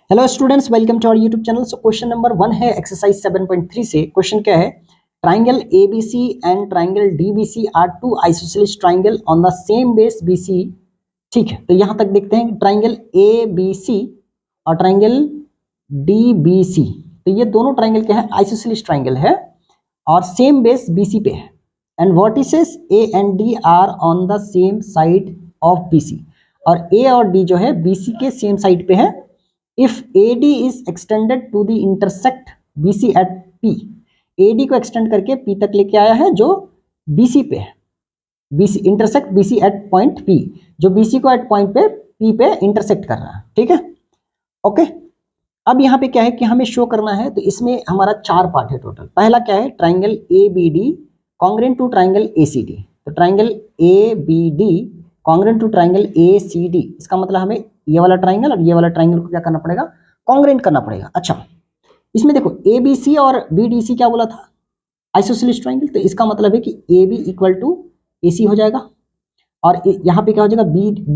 Hello students, welcome to our YouTube channel. So question number 1 है exercise 7.3 से। Question क्या है? Triangle ABC and triangle DBC are two isosceles triangle on the same base BC. ठीक है, तो यहां तक देखते हैं ट्राइंगल एबीसी और ट्राइंगल डीबीसी, तो ये दोनों ट्राइंगल क्या है? आइसोसेलेस ट्राइंगल है और सेम बेस बीसी पे है। And vertices A and D R on the same side of BC, और ए और डी जो है बीसी के सेम साइड पे है। If AD is extended to the intersect BC at P, AD को एक्सटेंड करके P तक लेके आया है जो BC पे है। BC intersect BC at point P, जो BC को एट पॉइंट पे P पे इंटरसेक्ट कर रहा है। ठीक है, ओके। अब यहाँ पे क्या है कि हमें शो करना है, तो इसमें हमारा 4 पार्ट है टोटल। पहला क्या है? Triangle ABD congruent to triangle ACD। तो triangle ABD congruent to triangle ACD, इसका मतलब हमें ये वाला ट्राइंगल और ये वाला ट्राइंगल को क्या करना पड़ेगा? कॉन्ग्रेंट करना पड़ेगा। अच्छा, इसमें देखो ABC और BDC क्या बोला था? Isosceles triangle. तो इसका मतलब है कि AB इक्वल टू AC हो जाएगा और यहाँ पे क्या हो जाएगा?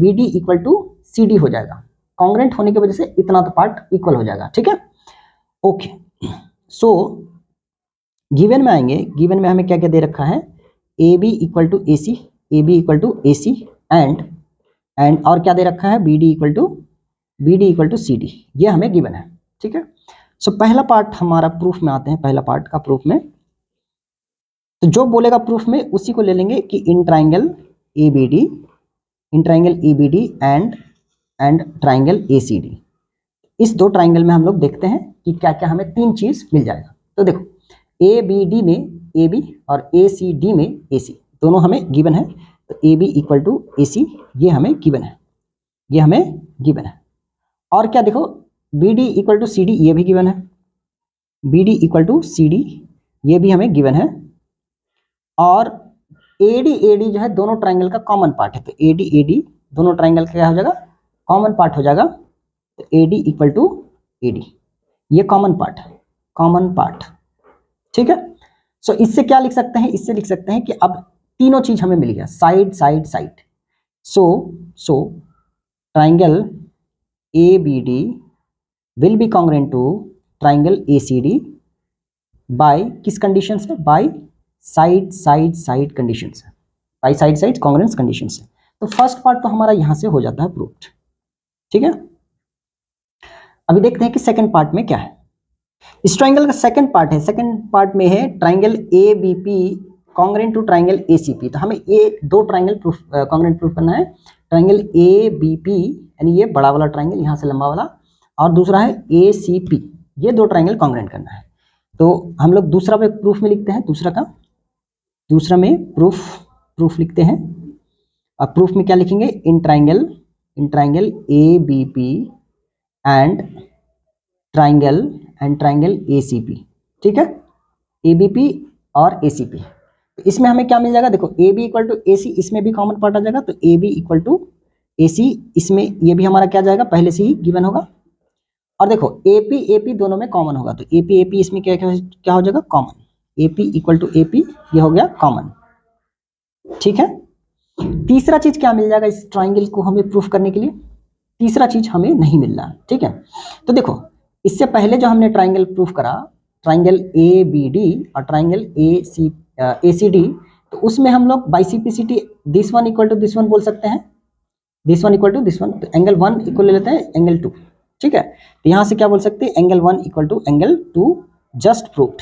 BD इक्वल टू CD हो जाएगा। कॉन्ग्रेंट होने की वजह से इतना तो पार्ट इक्वल हो जाएगा। ठीक है, ओके। सो गिवन में आएंगे। गिवन में हमें क्या क्या दे रखा है? AB equal to AC, AB equal to AC and और क्या दे रखा है? BD इक्वल टू CD, ये हमें गिवन है। ठीक है, सो पहला पार्ट हमारा प्रूफ में आते हैं। पहला पार्ट का प्रूफ में, तो जो बोलेगा प्रूफ में उसी को ले लेंगे कि in triangle ABD and triangle ACD, इस दो ट्राइंगल में हम लोग देखते हैं कि क्या क्या हमें 3 चीज मिल जाएगा। तो देखो ABD में AB और ACD में AC, दोनों हमें गिवन है। तो AB इक्वल टू AC, ये हमें गिवन है, ये हमें गिवन है। और क्या देखो, BD इक्वल टू CD, ये भी गिवन है। BD इक्वल टू CD, ये भी हमें गिवन है। और AD जो है दोनों ट्राइंगल का कॉमन पार्ट है। तो AD दोनों ट्राइंगल का क्या हो जाएगा? कॉमन पार्ट हो जाएगा। तो AD इक्वल टू AD, ये कॉमन पार्ट। ठीक है, सो इससे क्या लिख सकते हैं? इससे लिख सकते हैं कि अब तीनों चीज हमें मिल गया, side side side. So triangle ABD will be congruent to triangle ACD by किस कंडीशन से? By side side side condition से, by side side congruence condition से। तो फर्स्ट पार्ट तो हमारा यहां से हो जाता है प्रूव्ड। ठीक है, अभी देखते हैं कि सेकंड पार्ट में क्या है। इस ट्राइंगल का सेकंड पार्ट है, सेकंड पार्ट में है triangle ABP congruent to triangle ACP। तो हमें ये दो ट्राइंगल प्रूफ कॉन्ग्रेंट प्रूफ करना है। ट्राइंगल ABP यानी ये बड़ा वाला ट्राइंगल, यहाँ से लंबा वाला, और दूसरा है ACP, ये दो ट्राइंगल कॉन्ग्रेंट करना है। तो हम लोग दूसरा पे प्रूफ में लिखते हैं, दूसरा में प्रूफ लिखते हैं। और प्रूफ में क्या लिखेंगे? In triangle ABP and triangle ACP। ठीक है, ABP और ACP, तो इसमें हमें क्या मिल जाएगा? देखो AB इक्वल टू AC, इसमें भी कॉमन पार्ट आ जाएगा। तो AB इक्वल टू AC, इसमें ये भी हमारा क्या जाएगा? पहले से ही गिवन होगा। और देखो AP दोनों में कॉमन होगा, तो AP इसमें क्या हो जाएगा? Common. AP equal to AP, ये हो गया कॉमन। ठीक है, तीसरा चीज क्या मिल जाएगा इस ट्राइंगल को हमें प्रूफ करने के लिए? तीसरा चीज हमें नहीं मिल रहा। ठीक है, तो देखो इससे पहले जो हमने ट्राइंगल प्रूफ करा, ट्राइंगल ABD और ट्राइंगल ACD, तो उसमें हम लोग by CPCT this one equal to this one बोल सकते हैं, this one equal to this one. तो एंगल 1 इक्वल ले लेते हैं एंगल 2। ठीक है, तो यहां से क्या बोल सकते हैं? Angle 1 equal to angle 2, just proved.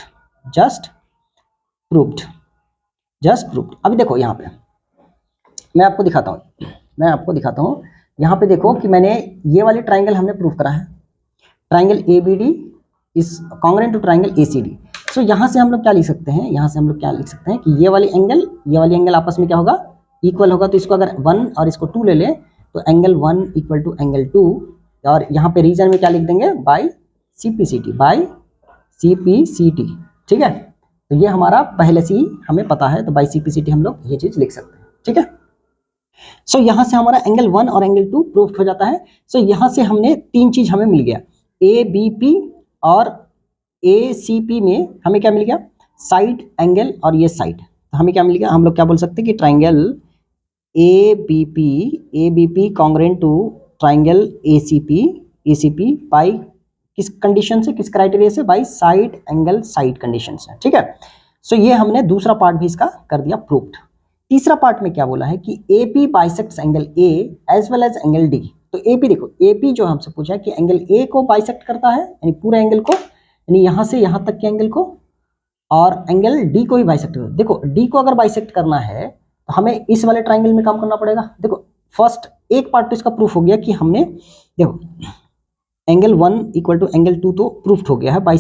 अभी देखो यहाँ पे मैं आपको दिखाता हूँ। यहाँ पे देखो कि मैंने ये वाली ट्राइंगल हमने प्रूव करा है, triangle ABD is congruent to triangle ACD। So यहाँ से हम लोग क्या लिख सकते हैं? कि ये वाली एंगल आपस में क्या होगा? इक्वल होगा। तो इसको अगर 1 और इसको 2 ले ले, तो एंगल 1 इक्वल टू एंगल 2, और यहाँ पे रीजन में क्या लिख देंगे? By CPCT। ठीक है, तो ये हमारा पहले से ही हमें पता है, तो बाय CPCT हम लोग ये चीज लिख सकते हैं। ठीक है, सो यहाँ से हमारा एंगल 1 और एंगल 2 प्रूफ हो जाता है। सो यहाँ से हमने 3 चीज हमें मिल गया। ABP और ACP में हमें क्या मिल गया? साइड एंगल और ये साइड। तो हमें क्या मिल गया? हम लोग क्या बोल सकते हैं कि triangle ABP congruent to triangle ACP by किस कंडीशन से, किस क्राइटेरिया से, by side angle side condition से, ठीक है। सो ये हमने दूसरा पार्ट भी इसका कर दिया प्रूव्ड। तीसरा पार्ट में क्या बोला है कि AP bisects angle A as well as angle D। तो AP देखो, AP जो हमसे पूछा है कि एंगल A को बाइसेक्ट करता है, यानी पूरे एंगल को, यानी यहां से यहां तक के एंगल को, और एंगल D को ही बाइसेक्ट करता है। देखो D को अगर बाइसेक्ट करना है तो हमें इस वाले ट्राइंगल में काम करना पड़ेगा। देखो फर्स्ट एक पार्ट तो इसका प्रूफ हो गया कि हमने, देखो एंगल 1 इक्वल टू एंगल 2 तो प्रूफ हो गया है बाय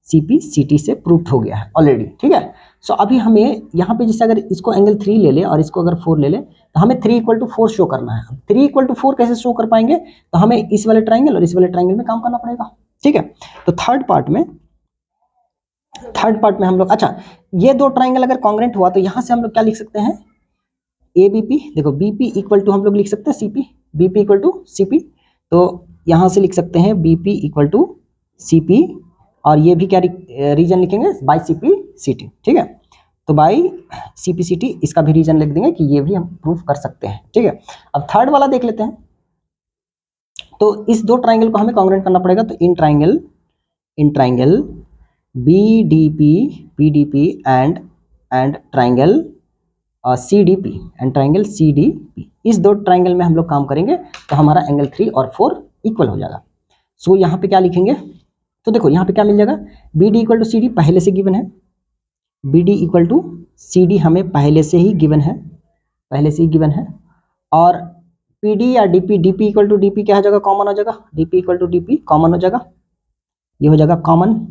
CPCT से प्रूफ हो गया है ऑलरेडी, ठीक है। सो अभी हमें यहाँ पे जैसे अगर इसको एंगल 3 ले ले और इसको अगर 4 ले ले तो हमें 3 इक्वल टू 4 शो करना है। 3 इक्वल टू 4 कैसे शो कर पाएंगे, तो हमें इस वाले ट्राइंगल और इस वाले ट्राइंगल में काम करना पड़ेगा, ठीक है। तो थर्ड पार्ट में हम लोग, अच्छा ये दो ट्राइंगल अगर कॉन्ग्रेंट हुआ तो यहाँ से हम लोग क्या लिख सकते हैं, ABP, देखो BP इक्वल टू हम लोग लिख सकते हैं CP, BP equal to CP, तो यहाँ से लिख सकते हैं BP इक्वल टू CP, और ये भी क्या रीजन लिखेंगे, बाय CPCT, ठीक है। तो बाय CPCT इसका भी रीजन लिख देंगे कि ये भी हम प्रूफ कर सकते हैं, ठीक है। अब थर्ड वाला देख लेते हैं। तो इस दो ट्राइंगल को हमें कॉन्ग्रेंट करना पड़ेगा, तो in triangle BDP and triangle CDP, इस दो ट्राइंगल में हम लोग काम करेंगे तो हमारा एंगल 3 और 4 इक्वल हो जाएगा। सो यहाँ पे क्या लिखेंगे, तो देखो यहाँ पे क्या मिल जाएगा, BD इक्वल टू CD पहले से गिवन है, BD इक्वल टू CD हमें पहले से ही गिवन है, और PD या DP इक्वल टू DP क्या हो जाएगा, कॉमन हो जाएगा, DP equal to DP common हो जाएगा, ये हो जाएगा कॉमन।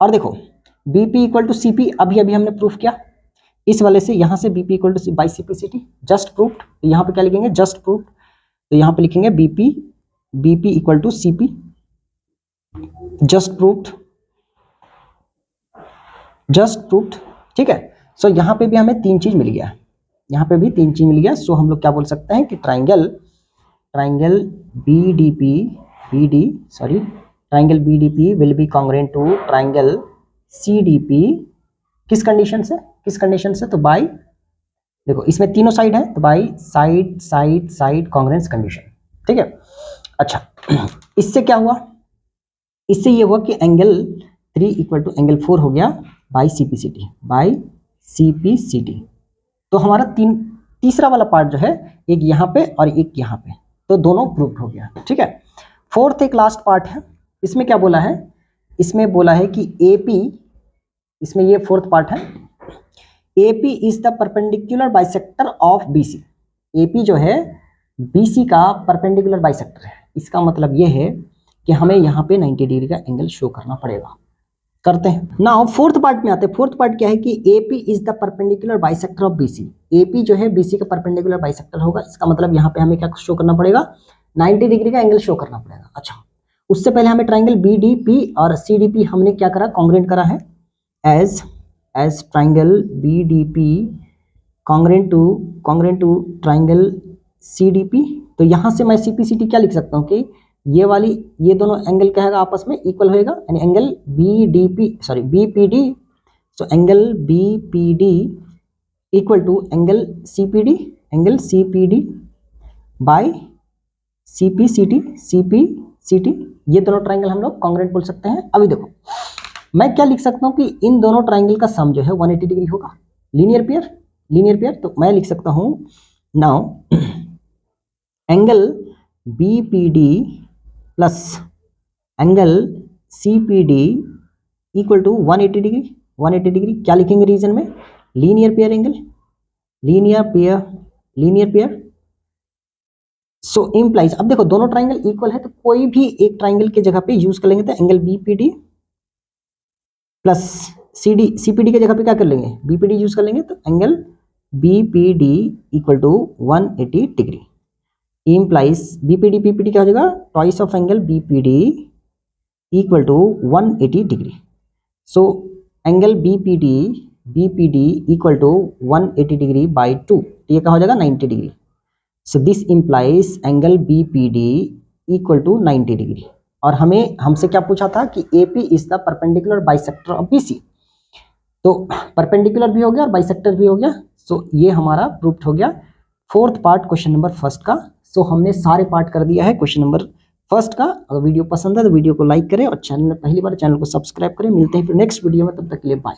और देखो BP इक्वल टू CP अभी हमने प्रूफ किया, इस वाले से यहाँ से BP equal two by CPCT just proofed, तो यहाँ पे क्या लिखेंगे, जस्ट प्रूफ्ड, तो यहाँ पे लिखेंगे BP equal to CP just proofed, ठीक है। सो यहाँ पे भी हमें तीन चीज मिल गया, सो हम लोग क्या बोल सकते हैं कि triangle BDP will be congruent to triangle CDP, किस कंडीशन से, तो बाय, देखो इसमें तीनों साइड है तो बाय साइड कॉन्ग्रेंस कंडीशन, ठीक है। अच्छा इससे क्या हुआ, इससे ये हुआ कि एंगल 3 इक्वल टू एंगल 4 हो गया बाय CPCT। तो हमारा तीसरा वाला पार्ट जो है, एक यहाँ पे और एक यहाँ पे, तो दोनों प्रूफ हो गया, ठीक है। फोर्थ एक लास्ट पार्ट है, इसमें क्या बोला है, इसमें बोला है कि AP, इसमें ये फोर्थ पार्ट है, AP is the perpendicular bisector of BC। AP जो है BC का परपेंडिकुलर बाइसेक्टर है, इसका मतलब ये है कि हमें यहाँ पे 90 डिग्री का एंगल शो करना पड़ेगा, करते हैं। नाउ फोर्थ पार्ट में आते हैं। फोर्थ पार्ट क्या है कि AP is the perpendicular bisector of BC। AP जो है BC का परपेंडिकुलर बाइसेक्टर होगा, इसका मतलब यहाँ पे हमें क्या शो करना पड़ेगा, 90 डिग्री का एंगल शो करना पड़ेगा। अच्छा उससे पहले हमें ट्राइंगल BDP और CDP हमने क्या करा, कॉन्ग्रेंट करा है as triangle BDP congruent to triangle CDP। तो यहाँ से मैं CPCT क्या लिख सकता हूँ कि ये दोनों एंगल क्या है आपस में इक्वल होएगा, यानी angle BPD, so angle BPD equal to angle CPD by CPCT, ये दोनों ट्राइंगल हम लोग कॉन्ग्रेंट बोल सकते हैं। अभी देखो मैं क्या लिख सकता हूँ कि इन दोनों ट्राइंगल का सम जो है 180 डिग्री होगा, लीनियर पेयर, तो मैं लिख सकता हूँ now angle BPD plus angle CPD equal to 180 degree. क्या लिखेंगे रीजन में, लीनियर पेयर। सो इम्प्लाइज, अब देखो दोनों ट्राइंगल इक्वल है तो कोई भी एक ट्राइंगल के जगह पे यूज कर लेंगे, तो एंगल BPD प्लस CPD के जगह पे क्या कर लेंगे, BPD यूज कर लेंगे, तो angle BPD equal to 180 degree implies BPD क्या हो जाएगा, twice of angle BPD equal to 180 degree. So angle BPD equal to 180 degree by 2, तो ये क्या हो जाएगा 90 degree. So this implies angle BPD equal to 90 degree. और हमसे क्या पूछा था कि AP is the perpendicular bisector of BC, तो परपेंडिकुलर भी हो गया और बाइसेक्टर भी हो गया। सो ये हमारा प्रूफ हो गया fourth part question number first का। सो हमने सारे पार्ट कर दिया है क्वेश्चन नंबर फर्स्ट का। अगर वीडियो पसंद है तो वीडियो को लाइक करें और चैनल में पहली बार चैनल को सब्सक्राइब करें। मिलते हैं फिर नेक्स्ट वीडियो में, तब तक के लिए बाय।